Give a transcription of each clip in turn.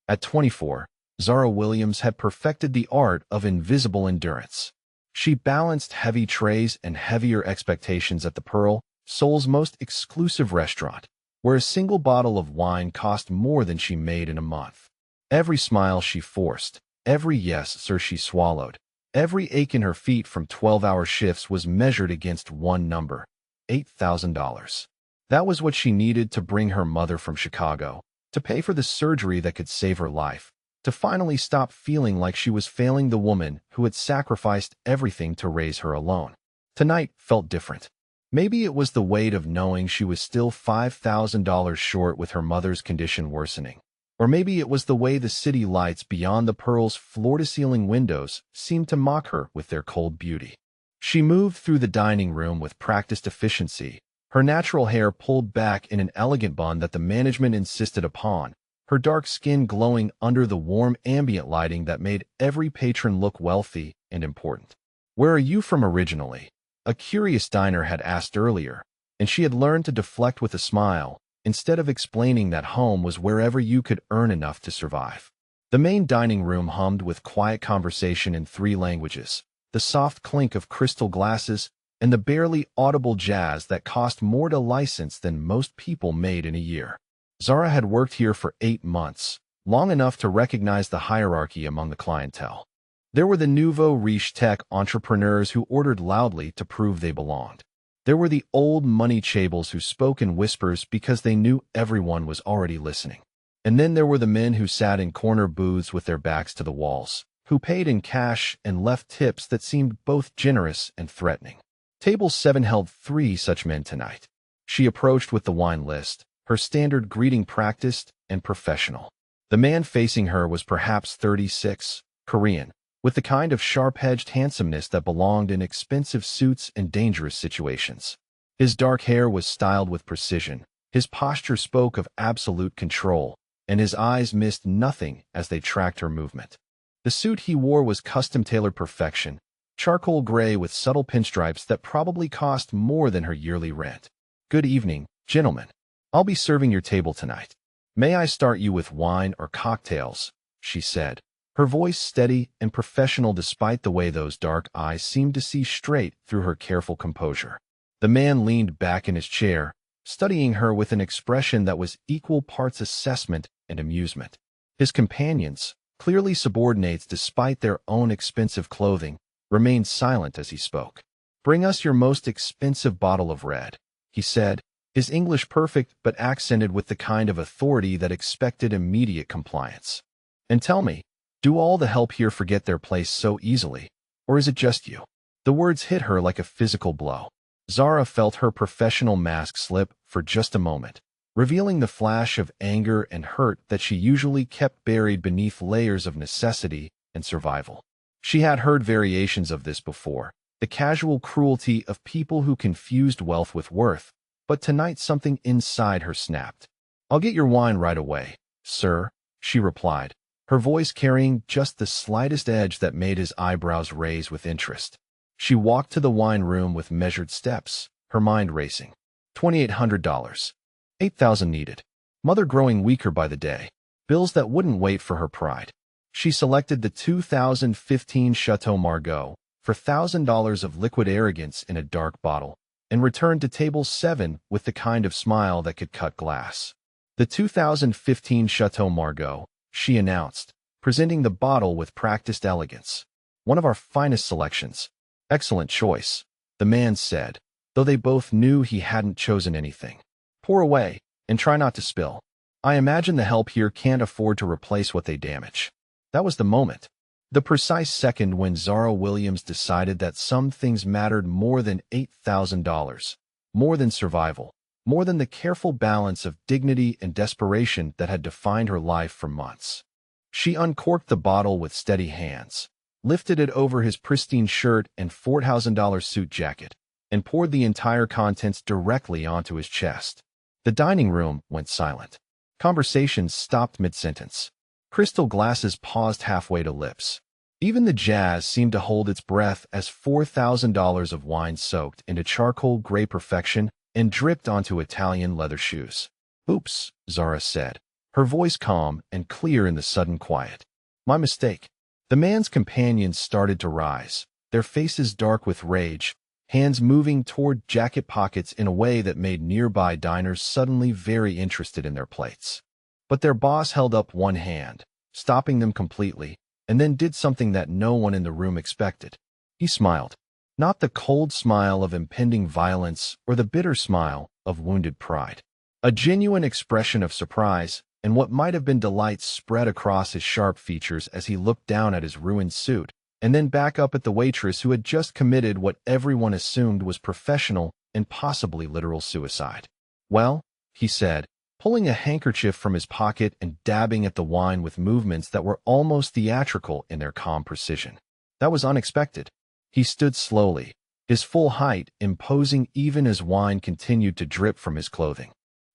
At 24, Zara Williams had perfected the art of invisible endurance. She balanced heavy trays and heavier expectations at the Pearl, Seoul's most exclusive restaurant, where a single bottle of wine cost more than she made in a month. Every smile she forced, every yes sir she swallowed, every ache in her feet from 12-hour shifts was measured against one number: $8,000. That was what she needed to bring her mother from Chicago, to pay for the surgery that could save her life, to finally stop feeling like she was failing the woman who had sacrificed everything to raise her alone. Tonight felt different. Maybe it was the weight of knowing she was still $5,000 short with her mother's condition worsening. Or maybe it was the way the city lights beyond the Pearl's floor-to-ceiling windows seemed to mock her with their cold beauty. She moved through the dining room with practiced efficiency, her natural hair pulled back in an elegant bun that the management insisted upon, her dark skin glowing under the warm ambient lighting that made every patron look wealthy and important. "Where are you from originally?" a curious diner had asked earlier, and she had learned to deflect with a smile, instead of explaining that home was wherever you could earn enough to survive. The main dining room hummed with quiet conversation in 3 languages, the soft clink of crystal glasses, and the barely audible jazz that cost more to license than most people made in a year. Zara had worked here for 8 months, long enough to recognize the hierarchy among the clientele. There were the nouveau riche tech entrepreneurs who ordered loudly to prove they belonged. There were the old money chables who spoke in whispers because they knew everyone was already listening. And then there were the men who sat in corner booths with their backs to the walls, who paid in cash and left tips that seemed both generous and threatening. Table 7 held 3 such men tonight. She approached with the wine list, her standard greeting practiced and professional. The man facing her was perhaps 36, Korean, with the kind of sharp-edged handsomeness that belonged in expensive suits and dangerous situations. His dark hair was styled with precision, his posture spoke of absolute control, and his eyes missed nothing as they tracked her movement. The suit he wore was custom-tailored perfection, charcoal gray with subtle pinstripes that probably cost more than her yearly rent. "Good evening, gentlemen. I'll be serving your table tonight. May I start you with wine or cocktails?" she said, her voice steady and professional despite the way those dark eyes seemed to see straight through her careful composure. The man leaned back in his chair, studying her with an expression that was equal parts assessment and amusement. His companions, clearly subordinates despite their own expensive clothing, remained silent as he spoke. "Bring us your most expensive bottle of red," he said, his English perfect but accented with the kind of authority that expected immediate compliance. "And tell me, do all the help here forget their place so easily? Or is it just you?" The words hit her like a physical blow. Zara felt her professional mask slip for just a moment, revealing the flash of anger and hurt that she usually kept buried beneath layers of necessity and survival. She had heard variations of this before, the casual cruelty of people who confused wealth with worth, but tonight something inside her snapped. "I'll get your wine right away, sir," she replied, her voice carrying just the slightest edge that made his eyebrows raise with interest. She walked to the wine room with measured steps, her mind racing. $2,800. $8,000 needed. Mother growing weaker by the day. Bills that wouldn't wait for her pride. She selected the 2015 Chateau Margaux for $1,000 of liquid arrogance in a dark bottle, and returned to table 7 with the kind of smile that could cut glass. "The 2015 Chateau Margaux," she announced, presenting the bottle with practiced elegance. "One of our finest selections." "Excellent choice," the man said, though they both knew he hadn't chosen anything. "Pour away, and try not to spill. I imagine the help here can't afford to replace what they damage." That was the moment. The precise second when Zara Williams decided that some things mattered more than $8,000, more than survival, more than the careful balance of dignity and desperation that had defined her life for months. She uncorked the bottle with steady hands, lifted it over his pristine shirt and $4,000 suit jacket, and poured the entire contents directly onto his chest. The dining room went silent. Conversations stopped mid-sentence. Crystal glasses paused halfway to lips. Even the jazz seemed to hold its breath as $4,000 of wine soaked into charcoal gray perfection and dripped onto Italian leather shoes. "Oops," Zara said, her voice calm and clear in the sudden quiet. My mistake. The man's companions started to rise, their faces dark with rage, hands moving toward jacket pockets in a way that made nearby diners suddenly very interested in their plates. But their boss held up one hand, stopping them completely, and then did something that no one in the room expected. He smiled. Not the cold smile of impending violence or the bitter smile of wounded pride. A genuine expression of surprise and what might have been delight spread across his sharp features as he looked down at his ruined suit, and then back up at the waitress who had just committed what everyone assumed was professional and possibly literal suicide. Well, he said, pulling a handkerchief from his pocket and dabbing at the wine with movements that were almost theatrical in their calm precision. That was unexpected. He stood slowly, his full height imposing even as wine continued to drip from his clothing.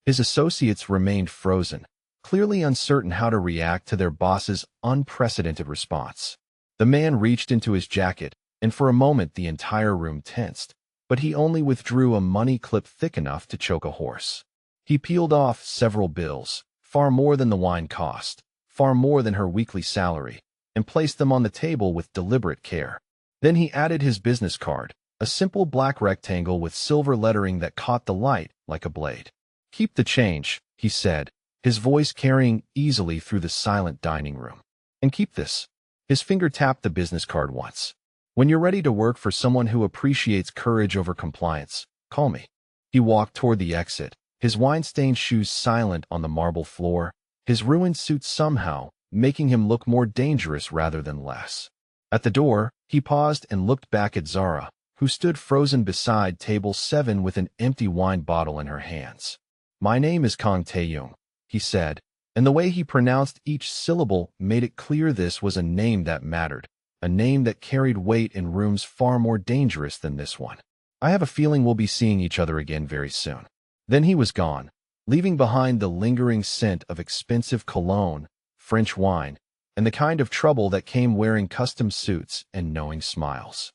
His associates remained frozen, clearly uncertain how to react to their boss's unprecedented response. The man reached into his jacket, and for a moment the entire room tensed, but he only withdrew a money clip thick enough to choke a horse. He peeled off several bills, far more than the wine cost, far more than her weekly salary, and placed them on the table with deliberate care. Then he added his business card, a simple black rectangle with silver lettering that caught the light like a blade. "Keep the change," he said, his voice carrying easily through the silent dining room. "And keep this." His finger tapped the business card once. "When you're ready to work for someone who appreciates courage over compliance, call me." He walked toward the exit, his wine-stained shoes silent on the marble floor, his ruined suit somehow making him look more dangerous rather than less. At the door, he paused and looked back at Zara, who stood frozen beside table 7 with an empty wine bottle in her hands. "My name is Kang Tae-young," he said, and the way he pronounced each syllable made it clear this was a name that mattered, a name that carried weight in rooms far more dangerous than this one. "I have a feeling we'll be seeing each other again very soon." Then he was gone, leaving behind the lingering scent of expensive cologne, French wine, and the kind of trouble that came wearing custom suits and knowing smiles.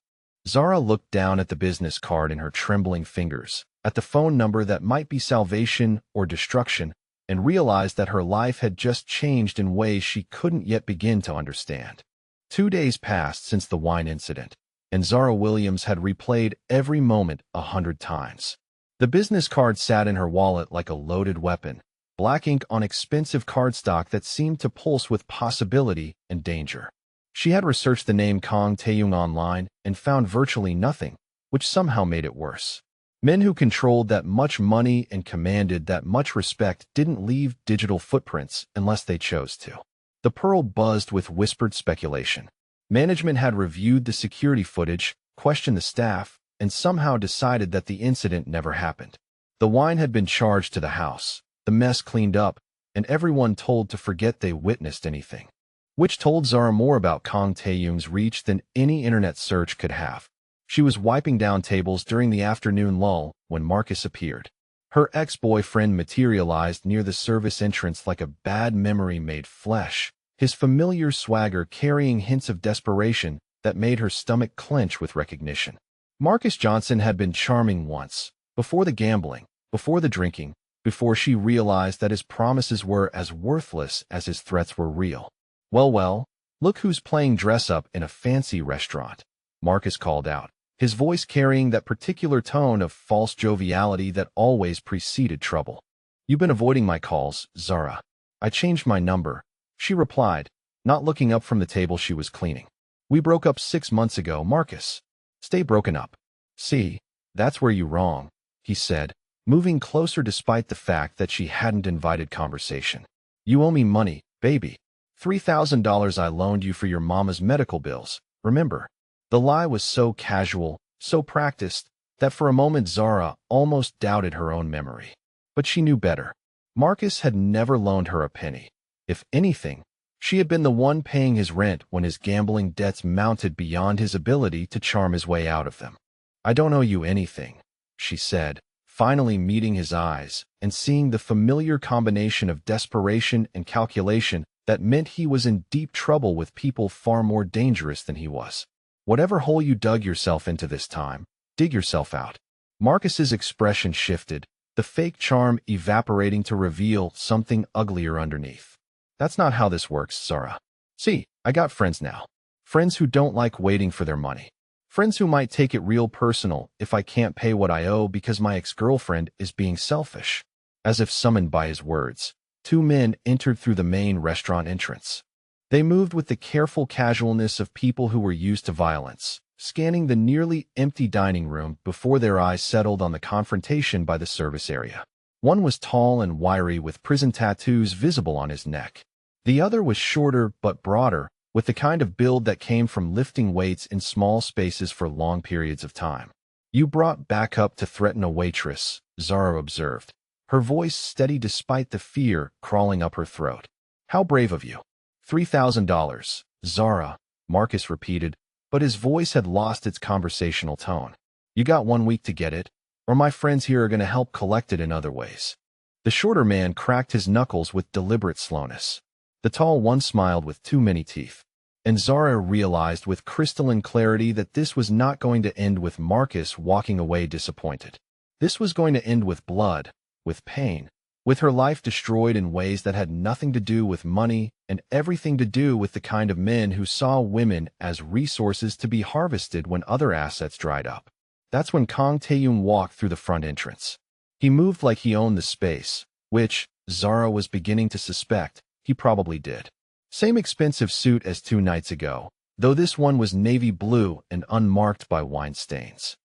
Zara looked down at the business card in her trembling fingers, at the phone number that might be salvation or destruction, and realized that her life had just changed in ways she couldn't yet begin to understand. 2 days passed since the wine incident, and Zara Williams had replayed every moment 100 times. The business card sat in her wallet like a loaded weapon, black ink on expensive cardstock that seemed to pulse with possibility and danger. She had researched the name Kang Tae-young online and found virtually nothing, which somehow made it worse. Men who controlled that much money and commanded that much respect didn't leave digital footprints unless they chose to. The Pearl buzzed with whispered speculation. Management had reviewed the security footage, questioned the staff, and somehow decided that the incident never happened. The wine had been charged to the house, the mess cleaned up, and everyone told to forget they witnessed anything. Which told Zara more about Kang Tae-young's reach than any internet search could have. She was wiping down tables during the afternoon lull when Marcus appeared. Her ex-boyfriend materialized near the service entrance like a bad memory made flesh, his familiar swagger carrying hints of desperation that made her stomach clench with recognition. Marcus Johnson had been charming once, before the gambling, before the drinking, before she realized that his promises were as worthless as his threats were real. Well, look who's playing dress-up in a fancy restaurant," Marcus called out, his voice carrying that particular tone of false joviality that always preceded trouble. "You've been avoiding my calls, Zara." "I changed my number," she replied, not looking up from the table she was cleaning. "We broke up 6 months ago, Marcus." "Stay broken up." "See, that's where you're wrong," he said, moving closer despite the fact that she hadn't invited conversation. "You owe me money, baby. $3,000 I loaned you for your mama's medical bills, remember?" The lie was so casual, so practiced, that for a moment Zara almost doubted her own memory. But she knew better. Marcus had never loaned her a penny. If anything, she had been the one paying his rent when his gambling debts mounted beyond his ability to charm his way out of them. "I don't owe you anything," she said, finally meeting his eyes and seeing the familiar combination of desperation and calculation that meant he was in deep trouble with people far more dangerous than he was. "Whatever hole you dug yourself into this time, dig yourself out." Marcus's expression shifted, the fake charm evaporating to reveal something uglier underneath. That's not how this works, Zara. See, I got friends now. Friends who don't like waiting for their money. Friends who might take it real personal if I can't pay what I owe because my ex-girlfriend is being selfish. As if summoned by his words, two men entered through the main restaurant entrance. They moved with the careful casualness of people who were used to violence, scanning the nearly empty dining room before their eyes settled on the confrontation by the service area. One was tall and wiry with prison tattoos visible on his neck. The other was shorter but broader, with the kind of build that came from lifting weights in small spaces for long periods of time. You brought backup to threaten a waitress, Zara observed, her voice steady despite the fear crawling up her throat. How brave of you. $3,000, Zara, Marcus repeated, but his voice had lost its conversational tone. You got 1 week to get it, or my friends here are going to help collect it in other ways. The shorter man cracked his knuckles with deliberate slowness. The tall one smiled with too many teeth, and Zara realized with crystalline clarity that this was not going to end with Marcus walking away disappointed. This was going to end with blood, with pain, with her life destroyed in ways that had nothing to do with money and everything to do with the kind of men who saw women as resources to be harvested when other assets dried up. That's when Kang Taeyun walked through the front entrance. He moved like he owned the space, which, Zara was beginning to suspect, he probably did. Same expensive suit as 2 nights ago, though this one was navy blue and unmarked by wine stains.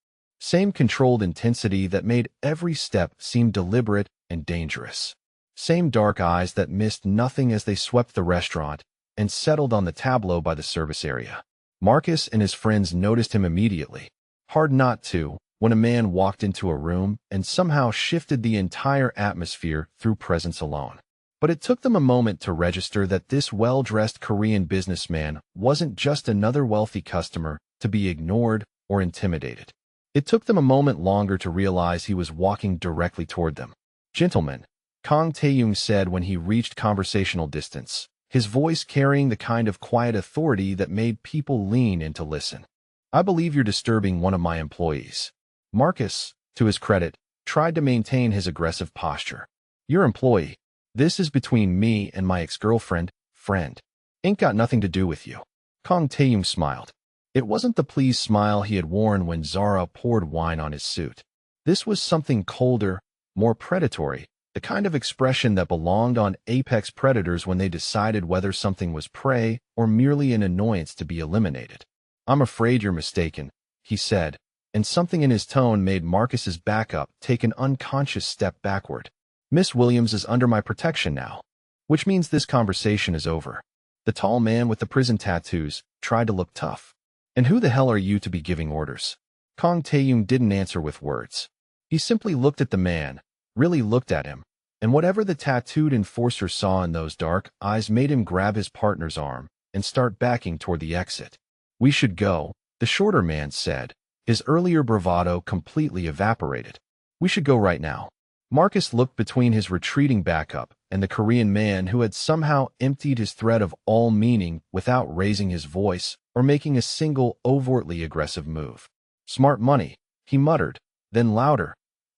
Same controlled intensity that made every step seem deliberate and dangerous. Same dark eyes that missed nothing as they swept the restaurant and settled on the tableau by the service area. Marcus and his friends noticed him immediately. Hard not to, when a man walked into a room and somehow shifted the entire atmosphere through presence alone. But it took them a moment to register that this well-dressed Korean businessman wasn't just another wealthy customer to be ignored or intimidated. It took them a moment longer to realize he was walking directly toward them. Gentlemen, Kang Taeyun said when he reached conversational distance, his voice carrying the kind of quiet authority that made people lean in to listen. I believe you're disturbing one of my employees. Marcus, to his credit, tried to maintain his aggressive posture. Your employee. This is between me and my ex-girlfriend, friend. Ain't got nothing to do with you. Kang Taeyun smiled. It wasn't the pleased smile he had worn when Zara poured wine on his suit. This was something colder, more predatory, the kind of expression that belonged on apex predators when they decided whether something was prey or merely an annoyance to be eliminated. I'm afraid you're mistaken, he said, and something in his tone made Marcus's backup take an unconscious step backward. Miss Williams is under my protection now, which means this conversation is over. The tall man with the prison tattoos tried to look tough. And who the hell are you to be giving orders? Kang Taeyun didn't answer with words. He simply looked at the man, really looked at him, and whatever the tattooed enforcer saw in those dark eyes made him grab his partner's arm and start backing toward the exit. We should go, the shorter man said, his earlier bravado completely evaporated. We should go right now. Marcus looked between his retreating backup and the Korean man who had somehow emptied his threat of all meaning without raising his voice or making a single overtly aggressive move. Smart money, he muttered, then louder.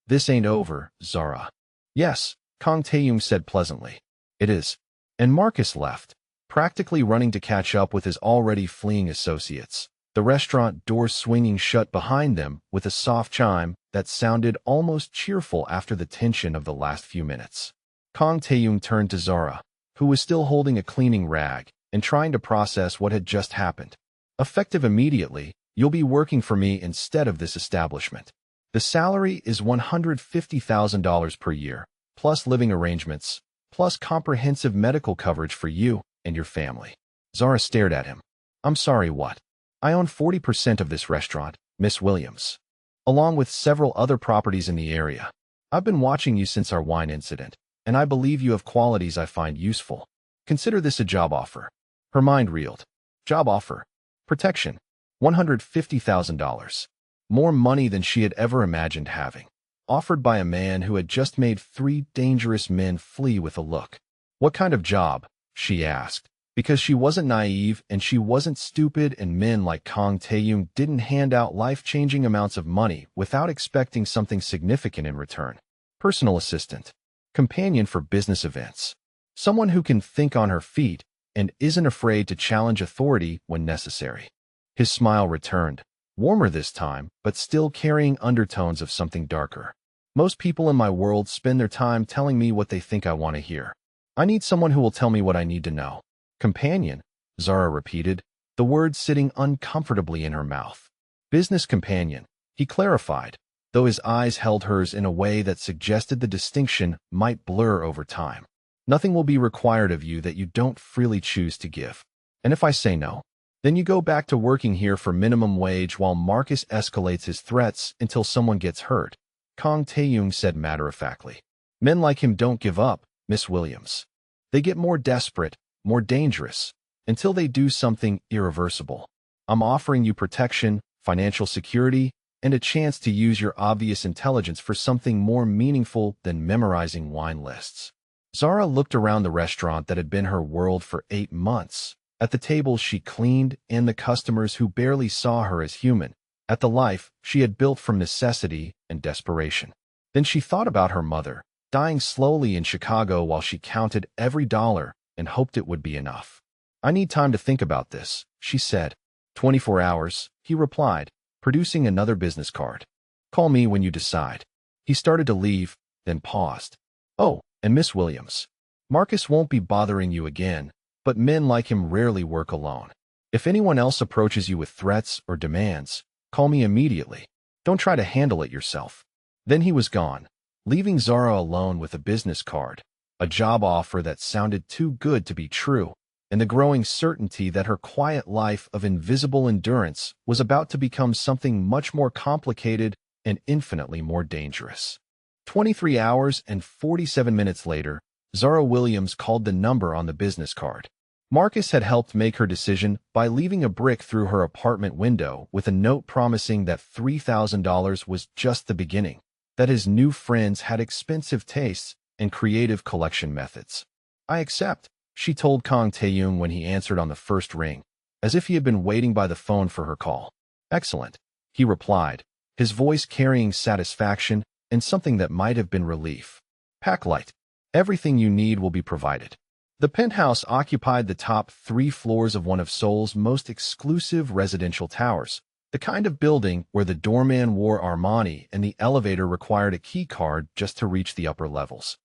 This ain't over, Zara. Yes, Kang Taeyun said pleasantly. It is. And Marcus left, practically running to catch up with his already fleeing associates, the restaurant doors swinging shut behind them with a soft chime that sounded almost cheerful after the tension of the last few minutes. Kang Taeyun turned to Zara, who was still holding a cleaning rag and trying to process what had just happened. Effective immediately, you'll be working for me instead of this establishment. The salary is $150,000 per year, plus living arrangements, plus comprehensive medical coverage for you and your family. Zara stared at him. I'm sorry, what? I own 40% of this restaurant, Miss Williams, along with several other properties in the area. I've been watching you since our wine incident, and I believe you have qualities I find useful. Consider this a job offer. Her mind reeled. Job offer. Protection. $150,000. More money than she had ever imagined having. Offered by a man who had just made 3 dangerous men flee with a look. What kind of job? She asked. Because she wasn't naive and she wasn't stupid, and men like Kang Taeyun didn't hand out life-changing amounts of money without expecting something significant in return. personal assistant, companion for business events, someone who can think on her feet and isn't afraid to challenge authority when necessary. His smile returned, warmer this time, but still carrying undertones of something darker. Most people in my world spend their time telling me what they think I want to hear. I need someone who will tell me what I need to know. Companion, Zara repeated, the words sitting uncomfortably in her mouth. Business companion, he clarified, though his eyes held hers in a way that suggested the distinction might blur over time. Nothing will be required of you that you don't freely choose to give. And if I say no, then you go back to working here for minimum wage while Marcus escalates his threats until someone gets hurt, Kang Tae-young said matter-of-factly. Men like him don't give up, Miss Williams. They get more desperate, more dangerous, until they do something irreversible. I'm offering you protection, financial security, and a chance to use your obvious intelligence for something more meaningful than memorizing wine lists. Zara looked around the restaurant that had been her world for 8 months, at the tables she cleaned and the customers who barely saw her as human, at the life she had built from necessity and desperation. Then she thought about her mother, dying slowly in Chicago while she counted every dollar and hoped it would be enough. I need time to think about this, she said. 24 hours, he replied, producing another business card. Call me when you decide. He started to leave, then paused. Oh, and Miss Williams. Marcus won't be bothering you again, but men like him rarely work alone. If anyone else approaches you with threats or demands, call me immediately. Don't try to handle it yourself. Then he was gone, leaving Zara alone with a business card, a job offer that sounded too good to be true, and the growing certainty that her quiet life of invisible endurance was about to become something much more complicated and infinitely more dangerous. 23 hours and 47 minutes later, Zara Williams called the number on the business card. Marcus had helped make her decision by leaving a brick through her apartment window with a note promising that $3,000 was just the beginning, that his new friends had expensive tastes and creative collection methods. I accept, she told Kang Tae-young when he answered on the first ring, as if he had been waiting by the phone for her call. Excellent, he replied, his voice carrying satisfaction and something that might have been relief. Pack light. Everything you need will be provided. The penthouse occupied the top 3 floors of one of Seoul's most exclusive residential towers, the kind of building where the doorman wore Armani and the elevator required a key card just to reach the upper levels.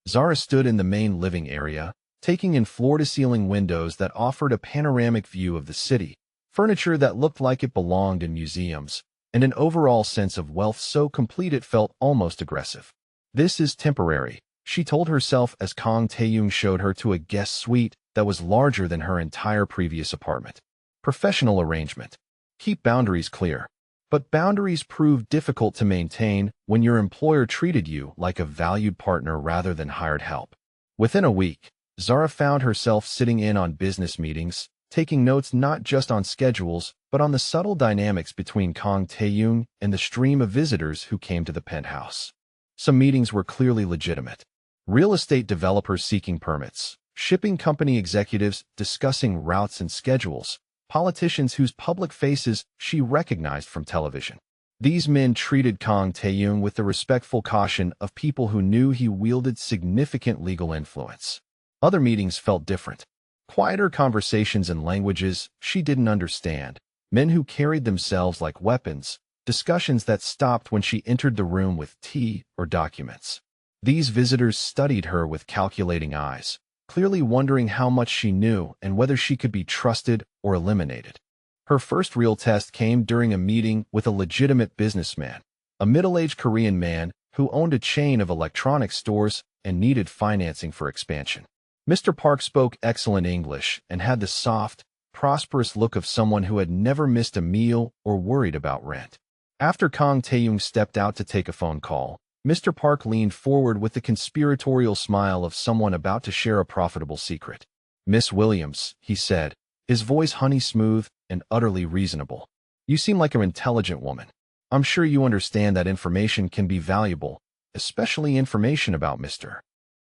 Zara stood in the main living area, taking in floor-to-ceiling windows that offered a panoramic view of the city, furniture that looked like it belonged in museums, and an overall sense of wealth so complete it felt almost aggressive. This is temporary, she told herself as Kang Tae-young showed her to a guest suite that was larger than her entire previous apartment. Professional arrangement. Keep boundaries clear. But boundaries prove difficult to maintain when your employer treated you like a valued partner rather than hired help. Within a week, Zara found herself sitting in on business meetings, taking notes not just on schedules, but on the subtle dynamics between Kang Tae-young and the stream of visitors who came to the penthouse. Some meetings were clearly legitimate. Real estate developers seeking permits, shipping company executives discussing routes and schedules, politicians whose public faces she recognized from television. These men treated Kang Tae-young with the respectful caution of people who knew he wielded significant legal influence. Other meetings felt different. Quieter conversations in languages she didn't understand, men who carried themselves like weapons, discussions that stopped when she entered the room with tea or documents. These visitors studied her with calculating eyes, clearly wondering how much she knew and whether she could be trusted or eliminated. Her first real test came during a meeting with a legitimate businessman, a middle-aged Korean man who owned a chain of electronics stores and needed financing for expansion. Mr. Park spoke excellent English and had the soft, prosperous look of someone who had never missed a meal or worried about rent. After Kang Tae-young stepped out to take a phone call, Mr. Park leaned forward with the conspiratorial smile of someone about to share a profitable secret. Miss Williams, he said, his voice honey-smooth and utterly reasonable. You seem like an intelligent woman. I'm sure you understand that information can be valuable, especially information about Mr.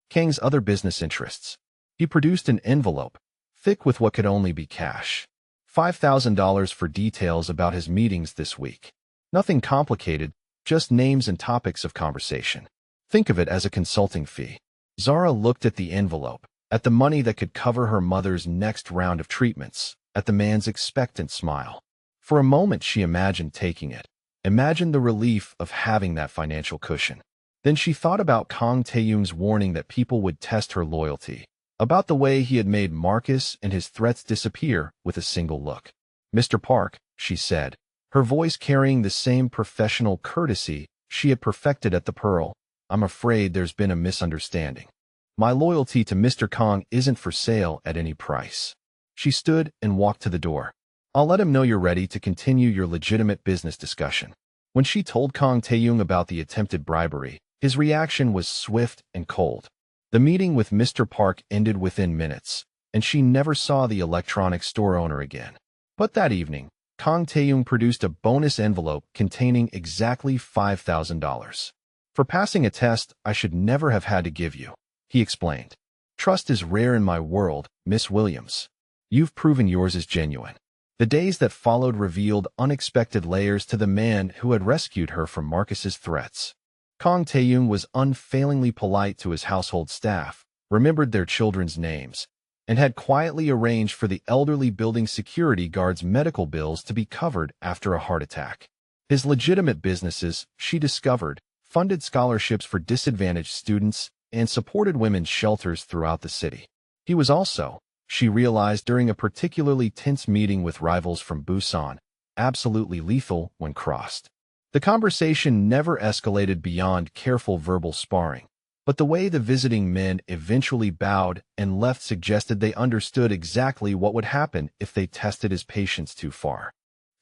Kang's other business interests. He produced an envelope, thick with what could only be cash. $5,000 for details about his meetings this week. Nothing complicated, just names and topics of conversation. Think of it as a consulting fee. Zara looked at the envelope, at the money that could cover her mother's next round of treatments, at the man's expectant smile. For a moment she imagined taking it. Imagined the relief of having that financial cushion. Then she thought about Kang Taeyung's warning that people would test her loyalty, about the way he had made Marcus and his threats disappear with a single look. "Mr. Park," she said, her voice carrying the same professional courtesy she had perfected at the Pearl, "I'm afraid there's been a misunderstanding. My loyalty to Mr. Kang isn't for sale at any price." She stood and walked to the door. "I'll let him know you're ready to continue your legitimate business discussion." When she told Kang Taeyung about the attempted bribery, his reaction was swift and cold. The meeting with Mr. Park ended within minutes, and she never saw the electronics store owner again. But that evening, Kang Taeyung produced a bonus envelope containing exactly $5,000. "For passing a test I should never have had to give you," he explained. "Trust is rare in my world, Miss Williams. You've proven yours is genuine." The days that followed revealed unexpected layers to the man who had rescued her from Marcus's threats. Kang Taeyung was unfailingly polite to his household staff, remembered their children's names, and had quietly arranged for the elderly building security guard's medical bills to be covered after a heart attack. His legitimate businesses, she discovered, funded scholarships for disadvantaged students and supported women's shelters throughout the city. He was also, she realized during a particularly tense meeting with rivals from Busan, absolutely lethal when crossed. The conversation never escalated beyond careful verbal sparring, but the way the visiting men eventually bowed and left suggested they understood exactly what would happen if they tested his patience too far.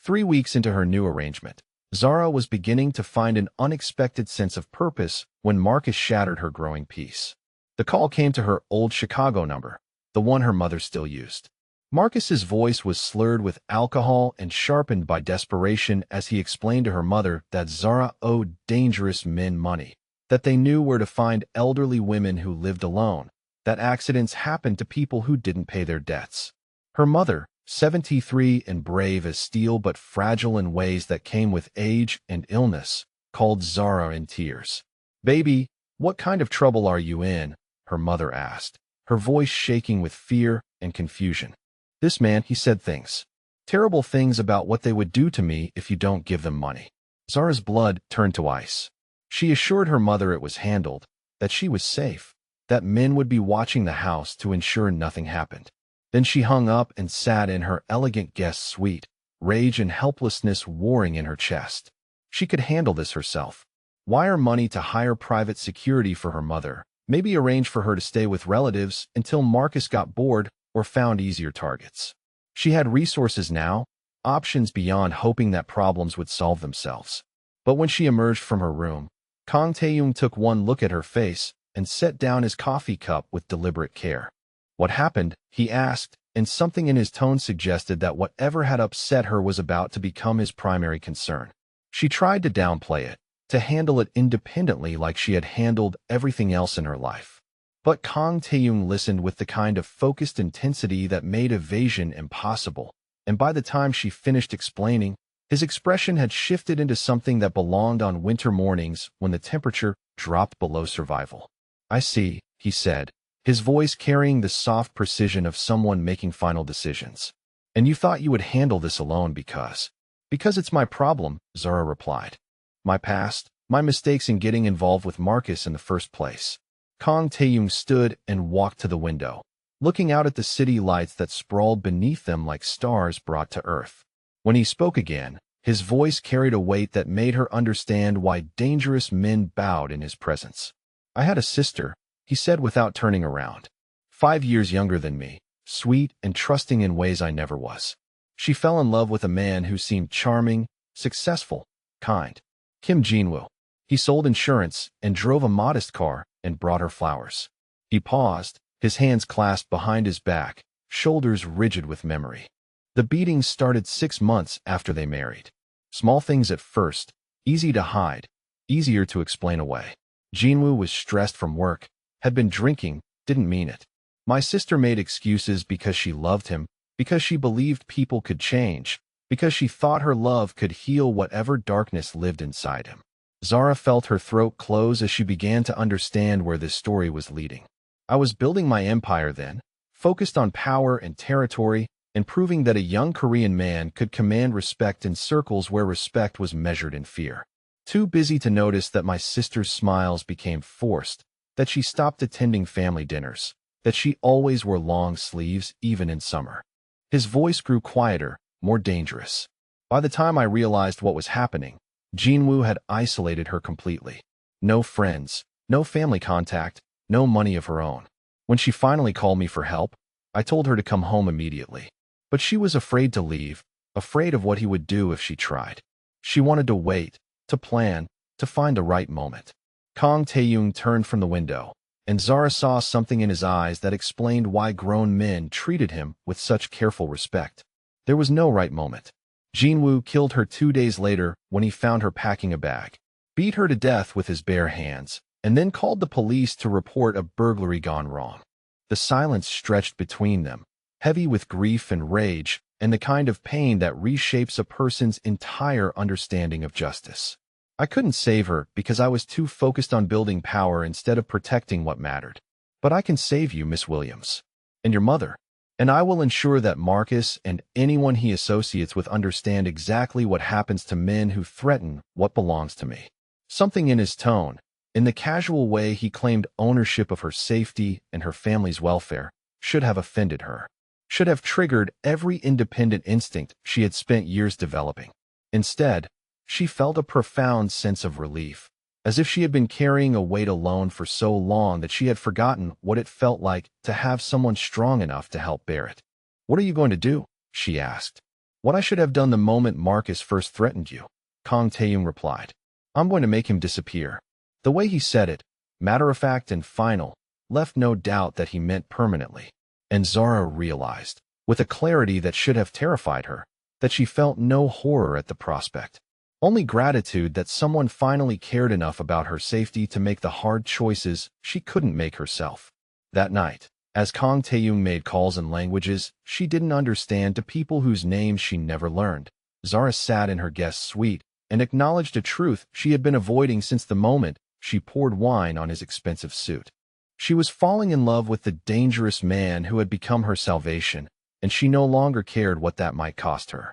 3 weeks into her new arrangement, Zara was beginning to find an unexpected sense of purpose when Marcus shattered her growing peace. The call came to her old Chicago number, the one her mother still used. Marcus's voice was slurred with alcohol and sharpened by desperation as he explained to her mother that Zara owed dangerous men money, that they knew where to find elderly women who lived alone, that accidents happened to people who didn't pay their debts. Her mother, 73 and brave as steel but fragile in ways that came with age and illness, called Zara in tears. "Baby, what kind of trouble are you in?" her mother asked, her voice shaking with fear and confusion. "This man, he said things. Terrible things about what they would do to me if you don't give them money." Zara's blood turned to ice. She assured her mother it was handled, that she was safe, that men would be watching the house to ensure nothing happened. Then she hung up and sat in her elegant guest suite, rage and helplessness warring in her chest. She could handle this herself. Wire money to hire private security for her mother, maybe arrange for her to stay with relatives until Marcus got bored or found easier targets. She had resources now, options beyond hoping that problems would solve themselves. But when she emerged from her room, Kang Taeyung took one look at her face and set down his coffee cup with deliberate care. "What happened?" he asked, and something in his tone suggested that whatever had upset her was about to become his primary concern. She tried to downplay it, to handle it independently like she had handled everything else in her life. But Kang Taeyung listened with the kind of focused intensity that made evasion impossible, and by the time she finished explaining, his expression had shifted into something that belonged on winter mornings when the temperature dropped below survival. "I see," he said, his voice carrying the soft precision of someone making final decisions. "And you thought you would handle this alone because it's my problem," Zara replied. "My past, my mistakes in getting involved with Marcus in the first place." Kang Taeyung stood and walked to the window, looking out at the city lights that sprawled beneath them like stars brought to earth. When he spoke again, his voice carried a weight that made her understand why dangerous men bowed in his presence. "I had a sister," he said without turning around. 5 years younger than me, sweet and trusting in ways I never was. She fell in love with a man who seemed charming, successful, kind. Kim Jinwoo. He sold insurance and drove a modest car and brought her flowers. He paused, his hands clasped behind his back, shoulders rigid with memory. The beatings started 6 months after they married. Small things at first, easy to hide, easier to explain away. Jinwoo was stressed from work, had been drinking, didn't mean it. My sister made excuses because she loved him, because she believed people could change, because she thought her love could heal whatever darkness lived inside him. Zara felt her throat close as she began to understand where this story was leading. I was building my empire then, focused on power and territory, and proving that a young Korean man could command respect in circles where respect was measured in fear. Too busy to notice that my sister's smiles became forced, that she stopped attending family dinners, that she always wore long sleeves even in summer. His voice grew quieter, more dangerous. By the time I realized what was happening, Jinwoo had isolated her completely. No friends, no family contact, no money of her own. When she finally called me for help, I told her to come home immediately. But she was afraid to leave, afraid of what he would do if she tried. She wanted to wait, to plan, to find the right moment. Kang Tae-young turned from the window, and Zara saw something in his eyes that explained why grown men treated him with such careful respect. There was no right moment. Jinwoo killed her 2 days later when he found her packing a bag, beat her to death with his bare hands, and then called the police to report a burglary gone wrong. The silence stretched between them, heavy with grief and rage, and the kind of pain that reshapes a person's entire understanding of justice. I couldn't save her because I was too focused on building power instead of protecting what mattered. But I can save you, Miss Williams. And your mother. And I will ensure that Marcus and anyone he associates with understand exactly what happens to men who threaten what belongs to me. Something in his tone, in the casual way he claimed ownership of her safety and her family's welfare, should have offended her. Should have triggered every independent instinct she had spent years developing. Instead, she felt a profound sense of relief, as if she had been carrying a weight alone for so long that she had forgotten what it felt like to have someone strong enough to help bear it. "What are you going to do?" she asked. "What I should have done the moment Marcus first threatened you," Kang Tae-young replied. "I'm going to make him disappear." The way he said it, matter-of-fact and final, left no doubt that he meant permanently. And Zara realized, with a clarity that should have terrified her, that she felt no horror at the prospect. Only gratitude that someone finally cared enough about her safety to make the hard choices she couldn't make herself. That night, as Kang Tae-young made calls in languages she didn't understand to people whose names she never learned, Zara sat in her guest's suite and acknowledged a truth she had been avoiding since the moment she poured wine on his expensive suit. She was falling in love with the dangerous man who had become her salvation, and she no longer cared what that might cost her.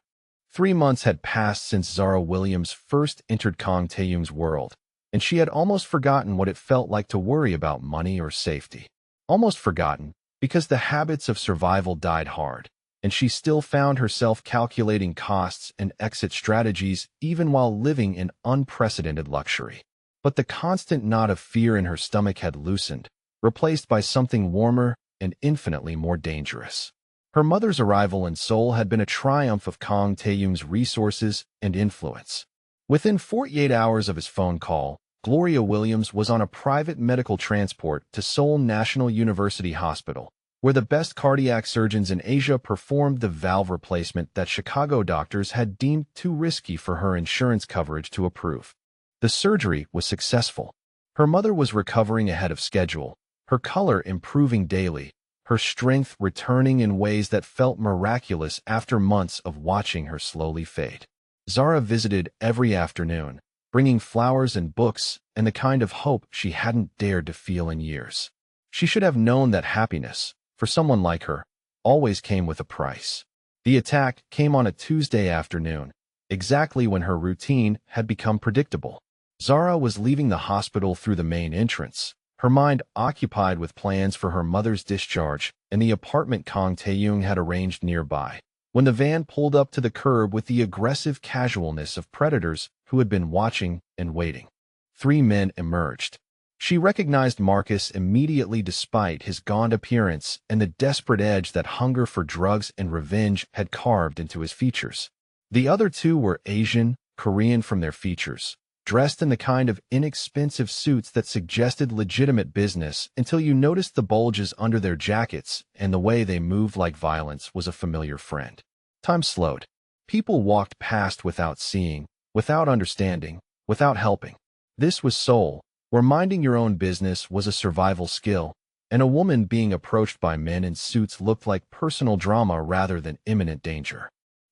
3 months had passed since Zara Williams first entered Kang Tae-young's world, and she had almost forgotten what it felt like to worry about money or safety. Almost forgotten, because the habits of survival died hard, and she still found herself calculating costs and exit strategies even while living in unprecedented luxury. But the constant knot of fear in her stomach had loosened, replaced by something warmer and infinitely more dangerous. Her mother's arrival in Seoul had been a triumph of Kang Tae-young's resources and influence. Within 48 hours of his phone call, Gloria Williams was on a private medical transport to Seoul National University Hospital, where the best cardiac surgeons in Asia performed the valve replacement that Chicago doctors had deemed too risky for her insurance coverage to approve. The surgery was successful. Her mother was recovering ahead of schedule, her color improving daily, her strength returning in ways that felt miraculous after months of watching her slowly fade. Zara visited every afternoon, bringing flowers and books and the kind of hope she hadn't dared to feel in years. She should have known that happiness, for someone like her, always came with a price. The attack came on a Tuesday afternoon, exactly when her routine had become predictable. Zara was leaving the hospital through the main entrance, her mind occupied with plans for her mother's discharge and the apartment Kang Tae-young had arranged nearby, when the van pulled up to the curb with the aggressive casualness of predators who had been watching and waiting. 3 men emerged. She recognized Marcus immediately despite his gaunt appearance and the desperate edge that hunger for drugs and revenge had carved into his features. The other 2 were Asian, Korean from their features, dressed in the kind of inexpensive suits that suggested legitimate business until you noticed the bulges under their jackets and the way they moved like violence was a familiar friend. Time slowed. People walked past without seeing, without understanding, without helping. This was Seoul, where minding your own business was a survival skill, and a woman being approached by men in suits looked like personal drama rather than imminent danger.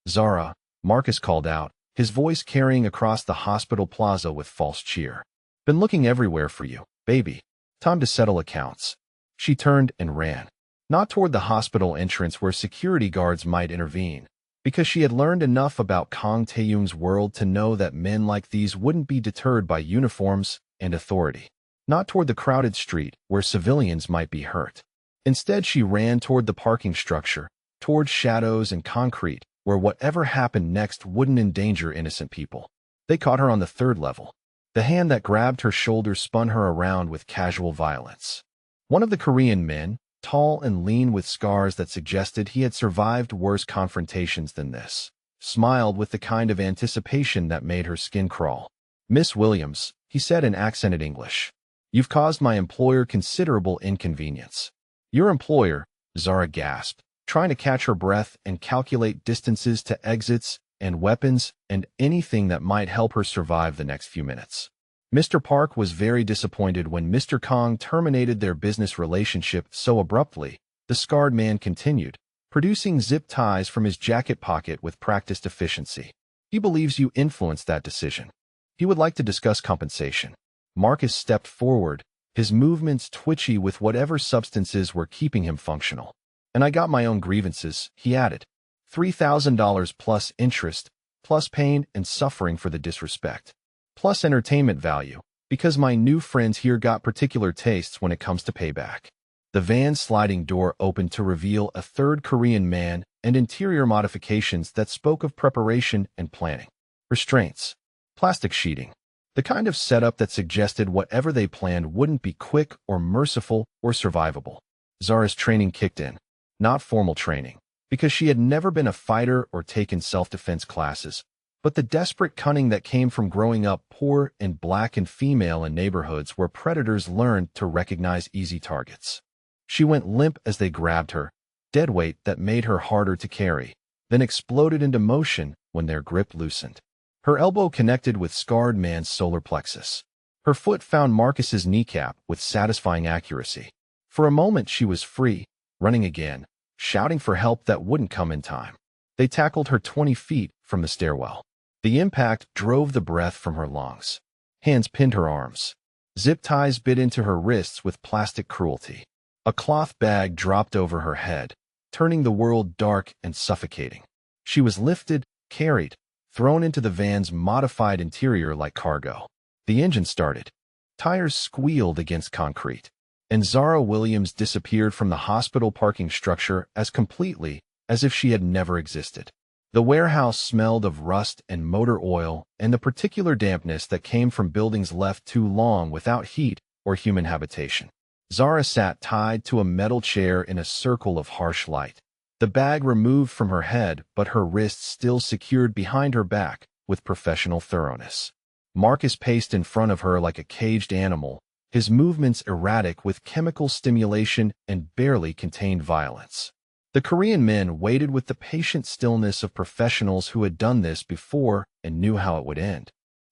"Zara," Marcus called out, his voice carrying across the hospital plaza with false cheer. Been looking everywhere for you, baby. Time to settle accounts. She turned and ran. Not toward the hospital entrance where security guards might intervene, because she had learned enough about Kang Taeyung's world to know that men like these wouldn't be deterred by uniforms and authority. Not toward the crowded street where civilians might be hurt. Instead, she ran toward the parking structure, toward shadows and concrete, where whatever happened next wouldn't endanger innocent people. They caught her on the third level. The hand that grabbed her shoulder spun her around with casual violence. One of the Korean men, tall and lean with scars that suggested he had survived worse confrontations than this, smiled with the kind of anticipation that made her skin crawl. "Miss Williams," he said in accented English, "you've caused my employer considerable inconvenience." "Your employer?" Zara gasped, trying to catch her breath and calculate distances to exits and weapons and anything that might help her survive the next few minutes. Mr. Park was very disappointed when Mr. Kang terminated their business relationship so abruptly, the scarred man continued, producing zip ties from his jacket pocket with practiced efficiency. "He believes you influenced that decision. He would like to discuss compensation." Marcus stepped forward, his movements twitchy with whatever substances were keeping him functional. "And I got my own grievances," he added. $3,000 plus interest, plus pain and suffering for the disrespect. Plus entertainment value, because my new friends here got particular tastes when it comes to payback. The van's sliding door opened to reveal a third Korean man and interior modifications that spoke of preparation and planning. Restraints. Plastic sheeting. The kind of setup that suggested whatever they planned wouldn't be quick or merciful or survivable. Zara's training kicked in. Not formal training, because she had never been a fighter or taken self-defense classes, but the desperate cunning that came from growing up poor and black and female in neighborhoods where predators learned to recognize easy targets. She went limp as they grabbed her, dead weight that made her harder to carry, then exploded into motion when their grip loosened. Her elbow connected with scarred man's solar plexus. Her foot found Marcus's kneecap with satisfying accuracy. For a moment she was free, running again, shouting for help that wouldn't come in time. They tackled her 20 feet from the stairwell. The impact drove the breath from her lungs. Hands pinned her arms. Zip ties bit into her wrists with plastic cruelty. A cloth bag dropped over her head, turning the world dark and suffocating. She was lifted, carried, thrown into the van's modified interior like cargo. The engine started. Tires squealed against concrete. And Zara Williams disappeared from the hospital parking structure as completely as if she had never existed. The warehouse smelled of rust and motor oil and the particular dampness that came from buildings left too long without heat or human habitation. Zara sat tied to a metal chair in a circle of harsh light. The bag removed from her head, but her wrists still secured behind her back with professional thoroughness. Marcus paced in front of her like a caged animal, his movements erratic with chemical stimulation and barely contained violence. The Korean men waited with the patient stillness of professionals who had done this before and knew how it would end.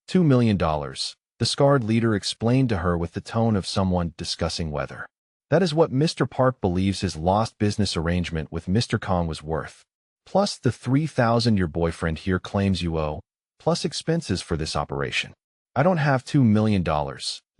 $2 million, the scarred leader explained to her with the tone of someone discussing weather. That is what Mr. Park believes his lost business arrangement with Mr. Kang was worth. Plus the $3,000 your boyfriend here claims you owe, plus expenses for this operation. I don't have $2 million,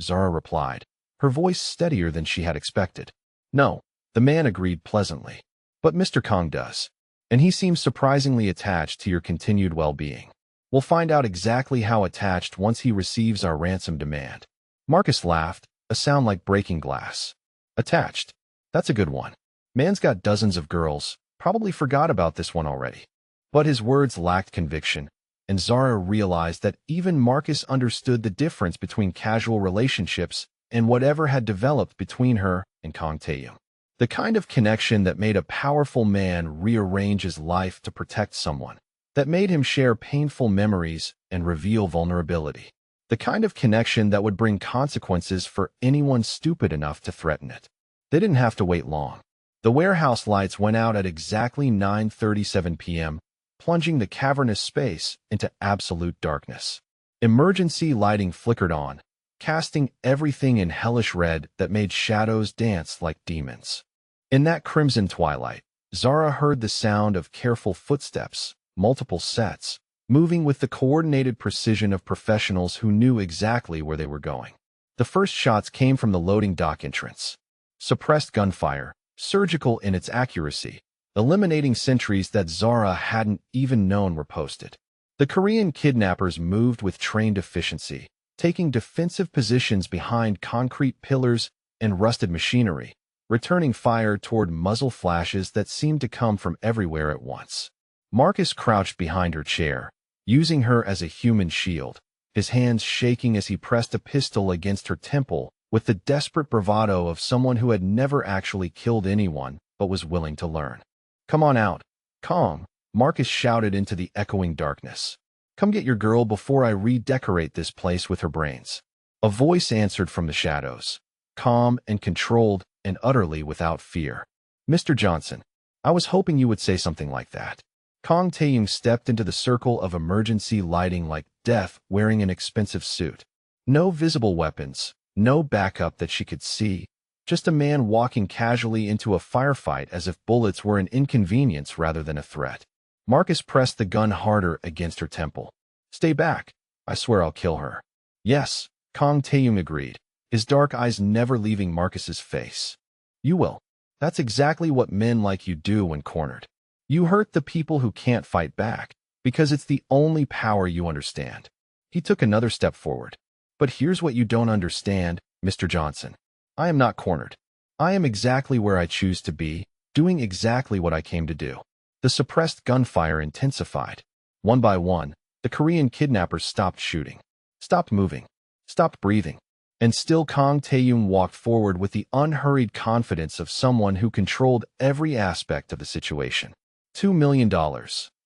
Zara replied, her voice steadier than she had expected. No, the man agreed pleasantly. But Mr. Kang does. And he seems surprisingly attached to your continued well-being. We'll find out exactly how attached once he receives our ransom demand. Marcus laughed, a sound like breaking glass. Attached. That's a good one. Man's got dozens of girls, probably forgot about this one already. But his words lacked conviction, and Zara realized that even Marcus understood the difference between casual relationships and whatever had developed between her and Kang Taeyung. The kind of connection that made a powerful man rearrange his life to protect someone, that made him share painful memories and reveal vulnerability. The kind of connection that would bring consequences for anyone stupid enough to threaten it. They didn't have to wait long. The warehouse lights went out at exactly 9:37 p.m., plunging the cavernous space into absolute darkness. Emergency lighting flickered on, casting everything in hellish red that made shadows dance like demons. In that crimson twilight, Zara heard the sound of careful footsteps, multiple sets, moving with the coordinated precision of professionals who knew exactly where they were going. The first shots came from the loading dock entrance. Suppressed gunfire, surgical in its accuracy, eliminating sentries that Zara hadn't even known were posted. The Korean kidnappers moved with trained efficiency, taking defensive positions behind concrete pillars and rusted machinery, returning fire toward muzzle flashes that seemed to come from everywhere at once. Marcus crouched behind her chair, using her as a human shield, his hands shaking as he pressed a pistol against her temple with the desperate bravado of someone who had never actually killed anyone but was willing to learn. "Come on out, Kong," Marcus shouted into the echoing darkness. "Come get your girl before I redecorate this place with her brains." A voice answered from the shadows, calm and controlled and utterly without fear. "Mr. Johnson, I was hoping you would say something like that." Kong Taeyong stepped into the circle of emergency lighting like death wearing an expensive suit. No visible weapons, no backup that she could see, just a man walking casually into a firefight as if bullets were an inconvenience rather than a threat. Marcus pressed the gun harder against her temple. "Stay back. I swear I'll kill her." "Yes," Kong Taeyong agreed, his dark eyes never leaving Marcus's face. "You will. That's exactly what men like you do when cornered. You hurt the people who can't fight back, because it's the only power you understand." He took another step forward. "But here's what you don't understand, Mr. Johnson. I am not cornered. I am exactly where I choose to be, doing exactly what I came to do." The suppressed gunfire intensified. One by one, the Korean kidnappers stopped shooting, stopped moving, stopped breathing. And still Kong Taeyong walked forward with the unhurried confidence of someone who controlled every aspect of the situation. $2 million,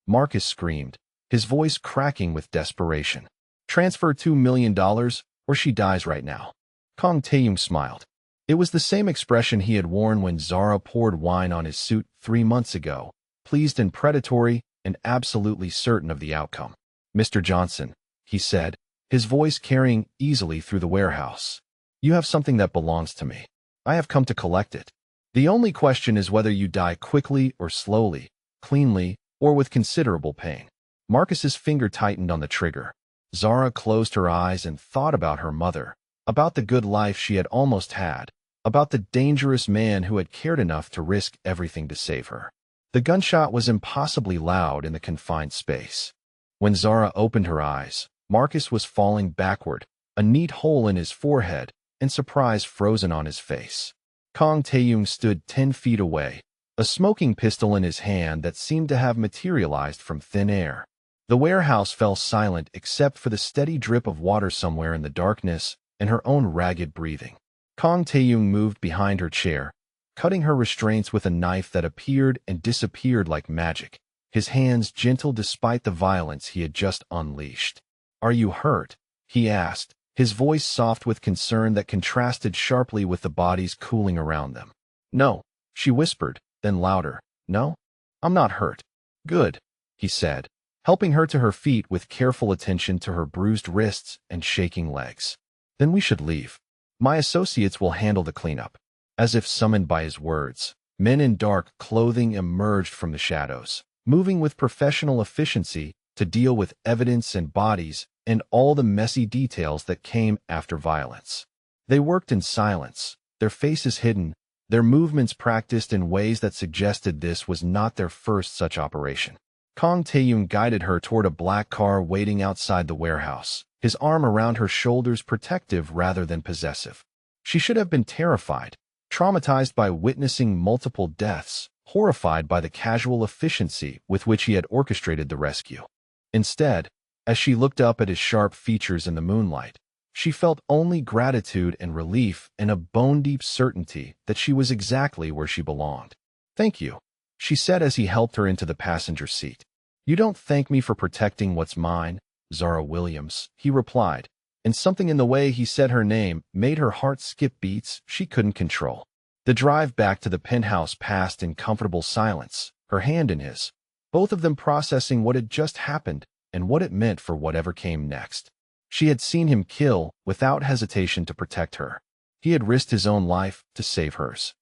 Marcus screamed, his voice cracking with desperation. "Transfer $2 million, or she dies right now." Kong Taeyong smiled. It was the same expression he had worn when Zara poured wine on his suit 3 months ago, pleased and predatory and absolutely certain of the outcome. "Mr. Johnson," he said, his voice carrying easily through the warehouse. "You have something that belongs to me. I have come to collect it. The only question is whether you die quickly or slowly, cleanly, or with considerable pain." Marcus's finger tightened on the trigger. Zara closed her eyes and thought about her mother, about the good life she had almost had, about the dangerous man who had cared enough to risk everything to save her. The gunshot was impossibly loud in the confined space. When Zara opened her eyes, Marcus was falling backward, a neat hole in his forehead, and surprise frozen on his face. Kong Taeyong stood 10 feet away, a smoking pistol in his hand that seemed to have materialized from thin air. The warehouse fell silent except for the steady drip of water somewhere in the darkness and her own ragged breathing. Kong Taeyong moved behind her chair, cutting her restraints with a knife that appeared and disappeared like magic, his hands gentle despite the violence he had just unleashed. "Are you hurt?" he asked, his voice soft with concern that contrasted sharply with the bodies cooling around them. "No," she whispered, then louder. "No, I'm not hurt." "Good," he said, helping her to her feet with careful attention to her bruised wrists and shaking legs. "Then we should leave. My associates will handle the cleanup." As if summoned by his words, men in dark clothing emerged from the shadows, moving with professional efficiency to deal with evidence and bodies and all the messy details that came after violence. They worked in silence, their faces hidden, their movements practiced in ways that suggested this was not their first such operation. Kong Taeyong guided her toward a black car waiting outside the warehouse, his arm around her shoulders protective rather than possessive. She should have been terrified, traumatized by witnessing multiple deaths, horrified by the casual efficiency with which he had orchestrated the rescue. Instead, as she looked up at his sharp features in the moonlight, she felt only gratitude and relief and a bone-deep certainty that she was exactly where she belonged. "Thank you," she said as he helped her into the passenger seat. "You don't thank me for protecting what's mine, Zara Williams," he replied, and something in the way he said her name made her heart skip beats she couldn't control. The drive back to the penthouse passed in comfortable silence, her hand in his, both of them processing what had just happened and what it meant for whatever came next. She had seen him kill without hesitation to protect her. He had risked his own life to save hers.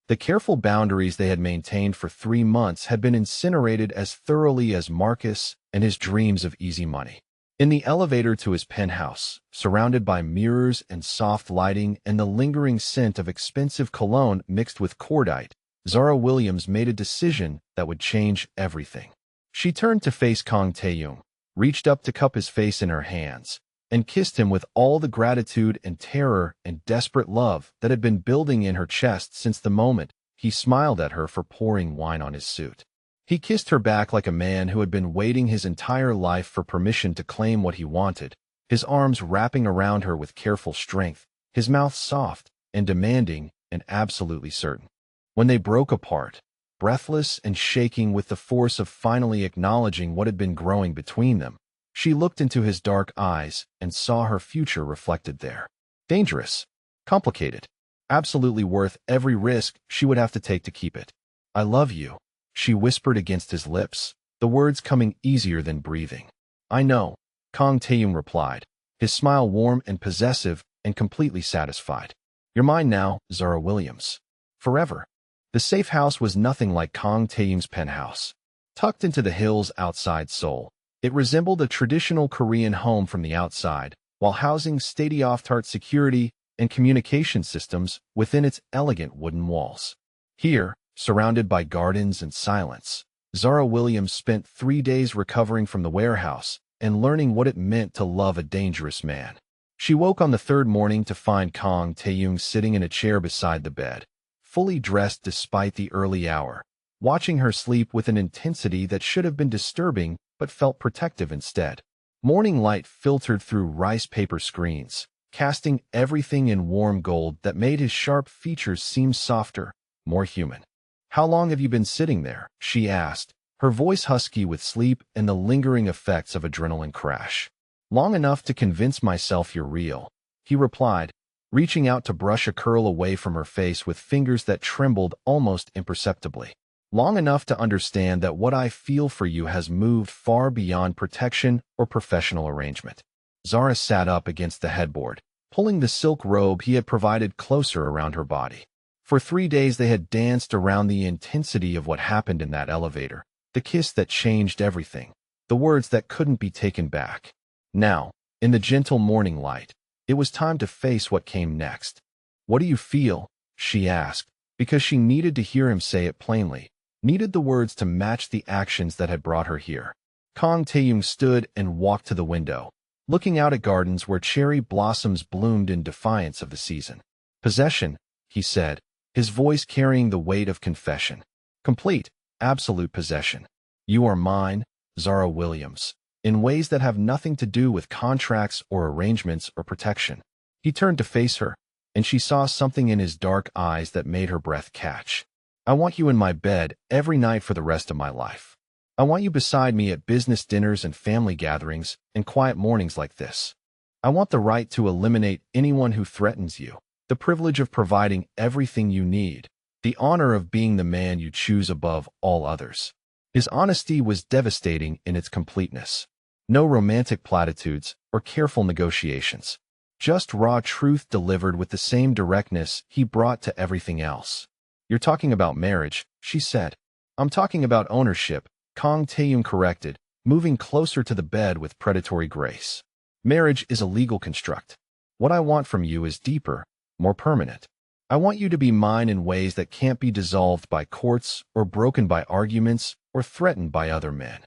The careful boundaries they had maintained for 3 months had been incinerated as thoroughly as Marcus and his dreams of easy money. In the elevator to his penthouse, surrounded by mirrors and soft lighting and the lingering scent of expensive cologne mixed with cordite, Zara Williams made a decision that would change everything. She turned to face Kang Tae-young, reached up to cup his face in her hands, and kissed him with all the gratitude and terror and desperate love that had been building in her chest since the moment he smiled at her for pouring wine on his suit. He kissed her back like a man who had been waiting his entire life for permission to claim what he wanted, his arms wrapping around her with careful strength, his mouth soft and demanding and absolutely certain. When they broke apart, breathless and shaking with the force of finally acknowledging what had been growing between them, she looked into his dark eyes and saw her future reflected there. Dangerous, complicated, absolutely worth every risk she would have to take to keep it. "I love you," she whispered against his lips, the words coming easier than breathing. "I know," Kang Tae-young replied, his smile warm and possessive and completely satisfied. "You're mine now, Zara Williams. Forever." The safe house was nothing like Kang Tae-young's penthouse. Tucked into the hills outside Seoul, it resembled a traditional Korean home from the outside, while housing state-of-the-art security and communication systems within its elegant wooden walls. Here, surrounded by gardens and silence, Zara Williams spent 3 days recovering from the warehouse and learning what it meant to love a dangerous man. She woke on the third morning to find Kang Tae-young sitting in a chair beside the bed, fully dressed despite the early hour, watching her sleep with an intensity that should have been disturbing but felt protective instead. Morning light filtered through rice paper screens, casting everything in warm gold that made his sharp features seem softer, more human. "How long have you been sitting there?" she asked, her voice husky with sleep and the lingering effects of adrenaline crash. "Long enough to convince myself you're real," he replied, reaching out to brush a curl away from her face with fingers that trembled almost imperceptibly. "Long enough to understand that what I feel for you has moved far beyond protection or professional arrangement." Zara sat up against the headboard, pulling the silk robe he had provided closer around her body. For 3 days they had danced around the intensity of what happened in that elevator, the kiss that changed everything, the words that couldn't be taken back. Now, in the gentle morning light, it was time to face what came next. "What do you feel?" she asked, because she needed to hear him say it plainly, needed the words to match the actions that had brought her here. Kang Tae-young stood and walked to the window, looking out at gardens where cherry blossoms bloomed in defiance of the season. "Possession," he said, his voice carrying the weight of confession. "Complete, absolute possession. You are mine, Zara Williams, in ways that have nothing to do with contracts or arrangements or protection." He turned to face her, and she saw something in his dark eyes that made her breath catch. "I want you in my bed every night for the rest of my life. I want you beside me at business dinners and family gatherings and quiet mornings like this. I want the right to eliminate anyone who threatens you, the privilege of providing everything you need, the honor of being the man you choose above all others." His honesty was devastating in its completeness. No romantic platitudes or careful negotiations. Just raw truth delivered with the same directness he brought to everything else. "You're talking about marriage," she said. "I'm talking about ownership," Kang Tae-young corrected, moving closer to the bed with predatory grace. "Marriage is a legal construct. What I want from you is deeper, more permanent. I want you to be mine in ways that can't be dissolved by courts or broken by arguments or threatened by other men."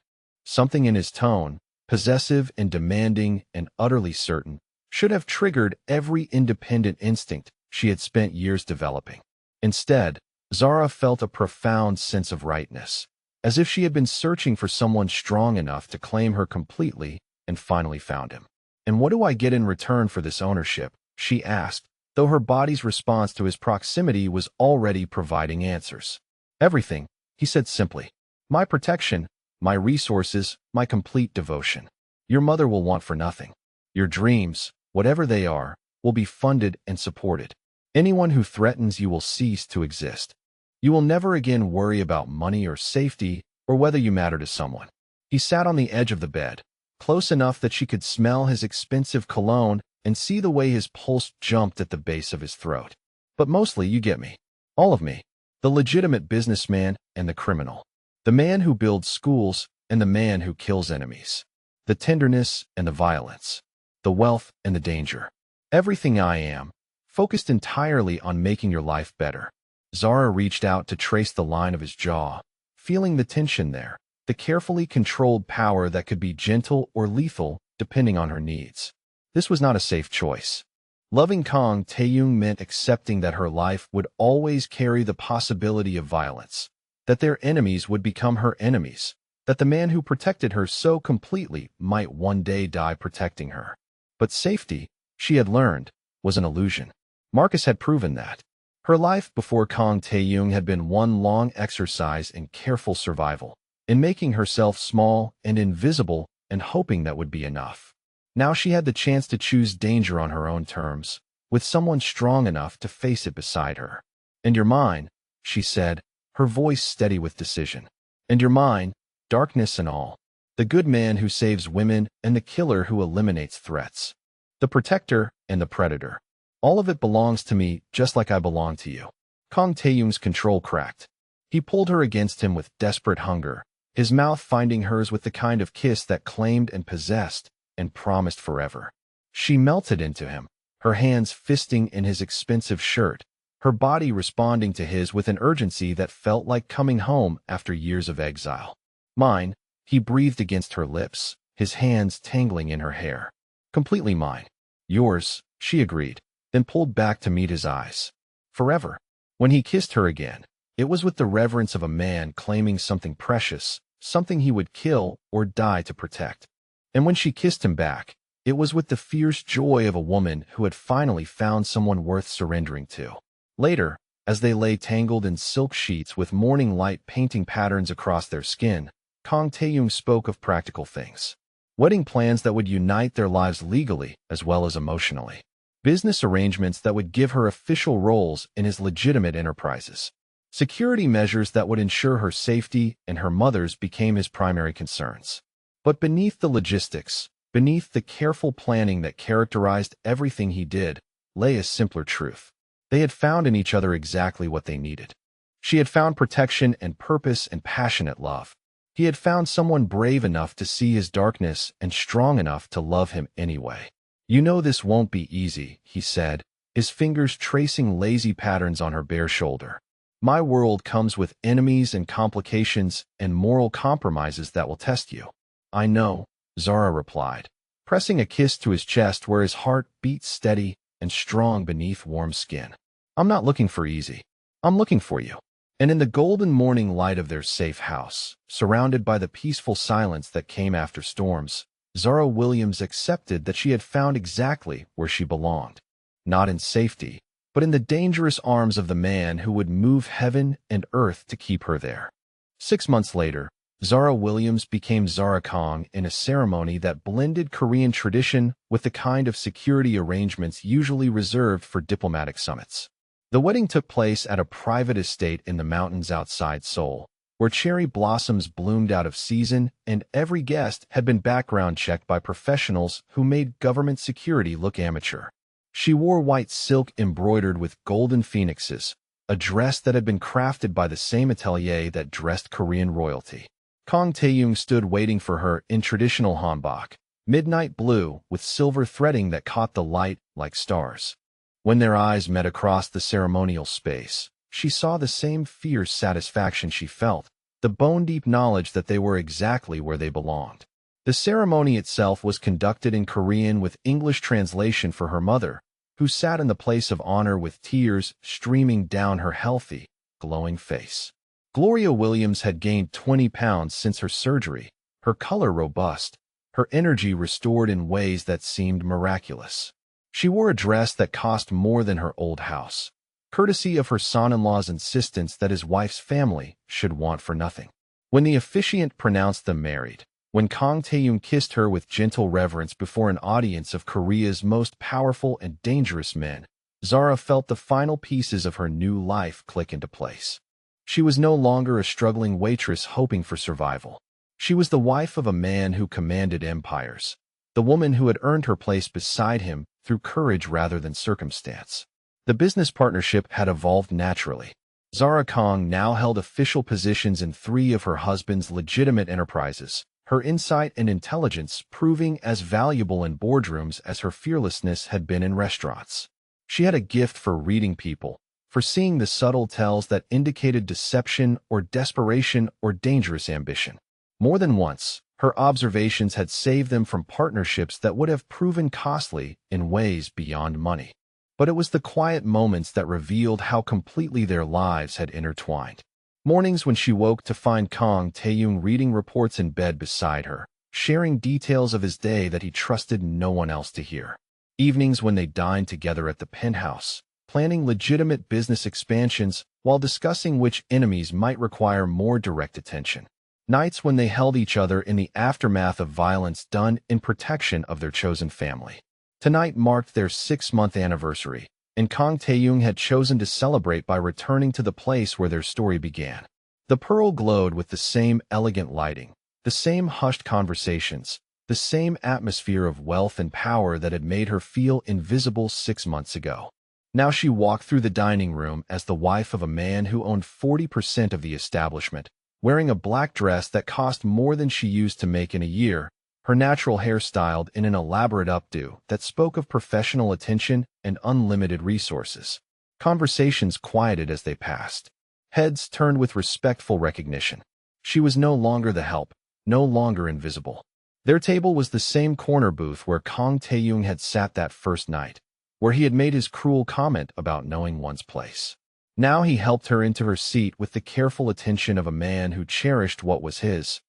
Something in his tone, possessive and demanding and utterly certain, should have triggered every independent instinct she had spent years developing. Instead, Zara felt a profound sense of rightness, as if she had been searching for someone strong enough to claim her completely and finally found him. "And what do I get in return for this ownership?" she asked, though her body's response to his proximity was already providing answers. "Everything," he said simply. "My protection, my resources, my complete devotion. Your mother will want for nothing. Your dreams, whatever they are, will be funded and supported. Anyone who threatens you will cease to exist. You will never again worry about money or safety or whether you matter to someone." He sat on the edge of the bed, close enough that she could smell his expensive cologne and see the way his pulse jumped at the base of his throat. "But mostly you get me. All of me. The legitimate businessman and the criminal. The man who builds schools and the man who kills enemies. The tenderness and the violence. The wealth and the danger. Everything I am, focused entirely on making your life better. Zara reached out to trace the line of his jaw, feeling the tension there, the carefully controlled power that could be gentle or lethal depending on her needs. This was not a safe choice. Loving Kang Tae-young meant accepting that her life would always carry the possibility of violence, that their enemies would become her enemies, that the man who protected her so completely might one day die protecting her. But safety, she had learned, was an illusion. Marcus had proven that. Her life before Kang Tae-young had been one long exercise in careful survival, in making herself small and invisible and hoping that would be enough. Now she had the chance to choose danger on her own terms, with someone strong enough to face it beside her. "And you're mine," she said, her voice steady with decision. "And you're mine, darkness and all. The good man who saves women and the killer who eliminates threats. The protector and the predator. All of it belongs to me just like I belong to you." Kang Tae-young's control cracked. He pulled her against him with desperate hunger, his mouth finding hers with the kind of kiss that claimed and possessed and promised forever. She melted into him, her hands fisting in his expensive shirt, her body responding to his with an urgency that felt like coming home after years of exile. "Mine," he breathed against her lips, his hands tangling in her hair. "Completely mine." "Yours," she agreed, then pulled back to meet his eyes. "Forever." When he kissed her again, it was with the reverence of a man claiming something precious, something he would kill or die to protect. And when she kissed him back, it was with the fierce joy of a woman who had finally found someone worth surrendering to. Later, as they lay tangled in silk sheets with morning light painting patterns across their skin, Kang Tae-young spoke of practical things. Wedding plans that would unite their lives legally as well as emotionally. Business arrangements that would give her official roles in his legitimate enterprises. Security measures that would ensure her safety and her mother's became his primary concerns. But beneath the logistics, beneath the careful planning that characterized everything he did, lay a simpler truth. They had found in each other exactly what they needed. She had found protection and purpose and passionate love. He had found someone brave enough to see his darkness and strong enough to love him anyway. "You know this won't be easy," he said, his fingers tracing lazy patterns on her bare shoulder. "My world comes with enemies and complications and moral compromises that will test you." "I know," Zara replied, pressing a kiss to his chest where his heart beat steady and strong beneath warm skin. "I'm not looking for easy. I'm looking for you." And in the golden morning light of their safe house, surrounded by the peaceful silence that came after storms, Zara Williams accepted that she had found exactly where she belonged. Not in safety, but in the dangerous arms of the man who would move heaven and earth to keep her there. 6 months later, Zara Williams became Zara Kang in a ceremony that blended Korean tradition with the kind of security arrangements usually reserved for diplomatic summits. The wedding took place at a private estate in the mountains outside Seoul, where cherry blossoms bloomed out of season and every guest had been background checked by professionals who made government security look amateur. She wore white silk embroidered with golden phoenixes, a dress that had been crafted by the same atelier that dressed Korean royalty. Kang Tae-young stood waiting for her in traditional hanbok, midnight blue with silver threading that caught the light like stars. When their eyes met across the ceremonial space, she saw the same fierce satisfaction she felt, the bone-deep knowledge that they were exactly where they belonged. The ceremony itself was conducted in Korean with English translation for her mother, who sat in the place of honor with tears streaming down her healthy, glowing face. Gloria Williams had gained 20 pounds since her surgery, her color robust, her energy restored in ways that seemed miraculous. She wore a dress that cost more than her old house, courtesy of her son-in-law's insistence that his wife's family should want for nothing. When the officiant pronounced them married, when Kang Tae-young kissed her with gentle reverence before an audience of Korea's most powerful and dangerous men, Zara felt the final pieces of her new life click into place. She was no longer a struggling waitress hoping for survival. She was the wife of a man who commanded empires, the woman who had earned her place beside him through courage rather than circumstance. The business partnership had evolved naturally. Zara Kong now held official positions in 3 of her husband's legitimate enterprises, her insight and intelligence proving as valuable in boardrooms as her fearlessness had been in restaurants. She had a gift for reading people, for seeing the subtle tells that indicated deception or desperation or dangerous ambition. More than once, her observations had saved them from partnerships that would have proven costly in ways beyond money. But it was the quiet moments that revealed how completely their lives had intertwined. Mornings when she woke to find Kang Taeyong reading reports in bed beside her, sharing details of his day that he trusted no one else to hear. Evenings when they dined together at the penthouse, planning legitimate business expansions while discussing which enemies might require more direct attention. Nights when they held each other in the aftermath of violence done in protection of their chosen family. Tonight marked their 6-month anniversary, and Kang Taeyong had chosen to celebrate by returning to the place where their story began. The Pearl glowed with the same elegant lighting, the same hushed conversations, the same atmosphere of wealth and power that had made her feel invisible 6 months ago. Now she walked through the dining room as the wife of a man who owned 40% of the establishment, wearing a black dress that cost more than she used to make in a year, her natural hair styled in an elaborate updo that spoke of professional attention and unlimited resources. Conversations quieted as they passed. Heads turned with respectful recognition. She was no longer the help, no longer invisible. Their table was the same corner booth where Kang Taeyong had sat that first night, where he had made his cruel comment about knowing one's place. Now he helped her into her seat with the careful attention of a man who cherished what was his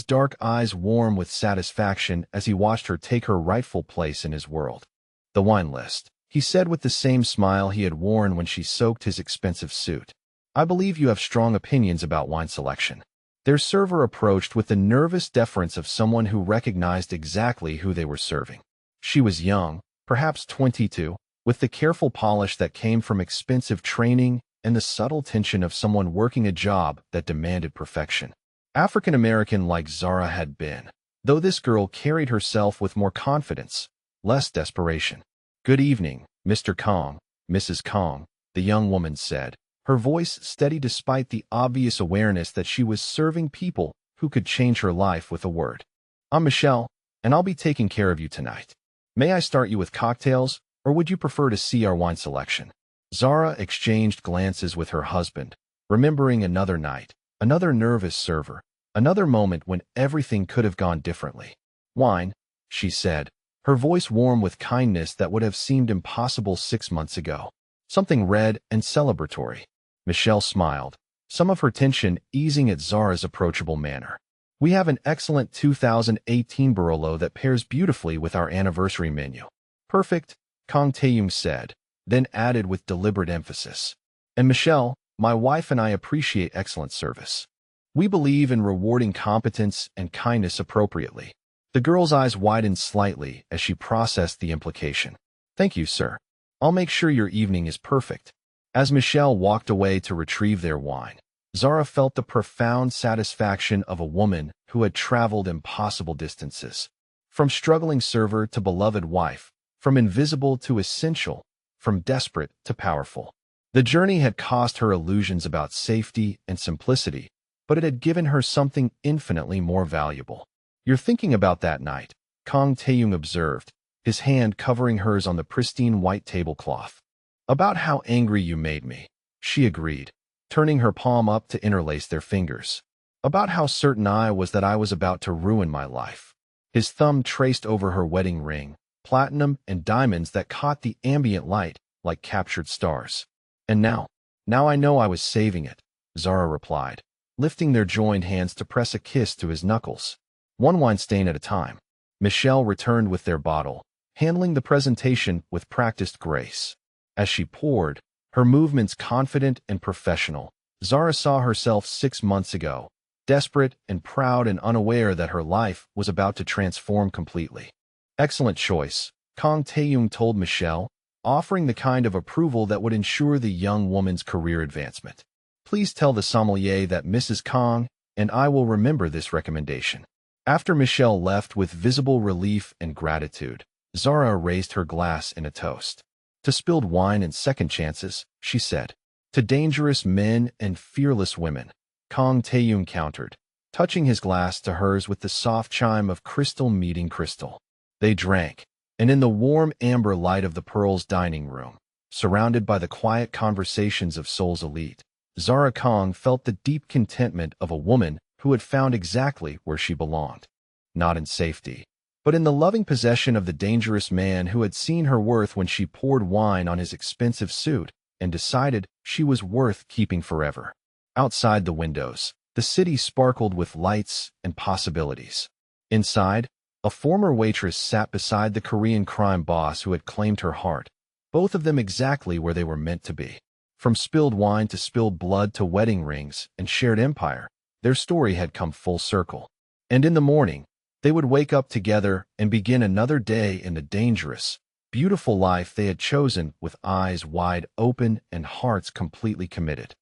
dark eyes warm with satisfaction as he watched her take her rightful place in his world. "The wine list," he said with the same smile he had worn when she soaked his expensive suit. "I believe you have strong opinions about wine selection." Their server approached with the nervous deference of someone who recognized exactly who they were serving. She was young, perhaps 22, with the careful polish that came from expensive training and the subtle tension of someone working a job that demanded perfection. African-American like Zara had been, though this girl carried herself with more confidence, less desperation. "Good evening, Mr. Kong, Mrs. Kong," the young woman said, her voice steady despite the obvious awareness that she was serving people who could change her life with a word. "I'm Michelle, and I'll be taking care of you tonight. May I start you with cocktails, or would you prefer to see our wine selection?" Zara exchanged glances with her husband, remembering another night, another nervous server, another moment when everything could have gone differently. "Wine," she said, her voice warm with kindness that would have seemed impossible 6 months ago. "Something red and celebratory." Michelle smiled, some of her tension easing at Zara's approachable manner. "We have an excellent 2018 Barolo that pairs beautifully with our anniversary menu." "Perfect," Kang Taeyong said, then added with deliberate emphasis. "And Michelle, my wife and I appreciate excellent service. We believe in rewarding competence and kindness appropriately." The girl's eyes widened slightly as she processed the implication. "Thank you, sir. I'll make sure your evening is perfect." As Michelle walked away to retrieve their wine, Zara felt the profound satisfaction of a woman who had traveled impossible distances. From struggling server to beloved wife, from invisible to essential, from desperate to powerful. The journey had cost her illusions about safety and simplicity, but it had given her something infinitely more valuable. "You're thinking about that night," Kang Taeyong observed, his hand covering hers on the pristine white tablecloth. "About how angry you made me," she agreed, turning her palm up to interlace their fingers. "About how certain I was that I was about to ruin my life." His thumb traced over her wedding ring, platinum and diamonds that caught the ambient light like captured stars. "And now I know I was saving it," Zara replied, lifting their joined hands to press a kiss to his knuckles. "One wine stain at a time." Michelle returned with their bottle, handling the presentation with practiced grace. As she poured, her movements confident and professional, Zara saw herself 6 months ago, desperate and proud and unaware that her life was about to transform completely. "Excellent choice," Kang Taeyong told Michelle, offering the kind of approval that would ensure the young woman's career advancement. "Please tell the sommelier that Mrs. Kong and I will remember this recommendation." After Michelle left with visible relief and gratitude, Zara raised her glass in a toast. "To spilled wine and second chances," she said. To dangerous men and fearless women, Kong Taeyong countered, touching his glass to hers with the soft chime of crystal meeting crystal. They drank, and in the warm amber light of the Pearl's dining room, surrounded by the quiet conversations of Seoul's elite, Zara Kong felt the deep contentment of a woman who had found exactly where she belonged. Not in safety, but in the loving possession of the dangerous man who had seen her worth when she poured wine on his expensive suit and decided she was worth keeping forever. Outside the windows, the city sparkled with lights and possibilities. Inside, a former waitress sat beside the Korean crime boss who had claimed her heart, both of them exactly where they were meant to be. From spilled wine to spilled blood to wedding rings and shared empire, their story had come full circle. And in the morning, they would wake up together and begin another day in the dangerous, beautiful life they had chosen with eyes wide open and hearts completely committed.